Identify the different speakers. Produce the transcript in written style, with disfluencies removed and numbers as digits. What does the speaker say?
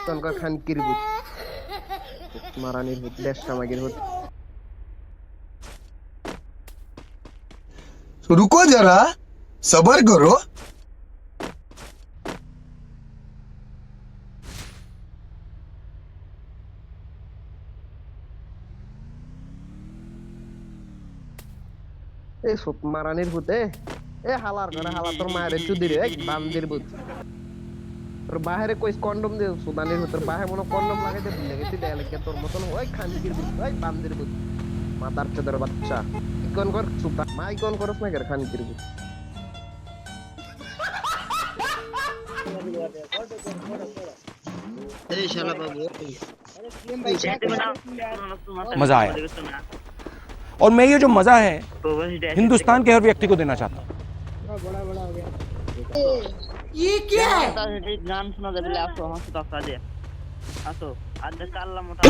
Speaker 1: তনকা খান কিরবুত মারানির ভূত দেশ সামাগির ভূত
Speaker 2: रुको जरा सबर करो
Speaker 1: এই সব মারানির ভূতে এ হালার করে হালা তোর মায়ের চুদিরে এই বান্দির ভূত তোর বাহিরে কইস কন্ডম দে সুদানির ভূত তোর বাহিরে মনে কন্ডম লাগাইতে ভুলে গেছি দেয়া লাগে তোর মতন ওই খানকির ভূত ওই বান্দির ভূত মাদার চোদের বাচ্চা ইকন কর সুতা মা ইকন করস না কেন খানকির ভূত এই শালা বাবু
Speaker 3: मजा आया और मैं ये जो मजा है हिंदुस्तान के हर व्यक्ति को देना चाहता हूँ
Speaker 4: ये क्या है
Speaker 5: গান শোনা যাবে আসো হাসো টাকা দিয়ে আসো আর কাল্লা মোটা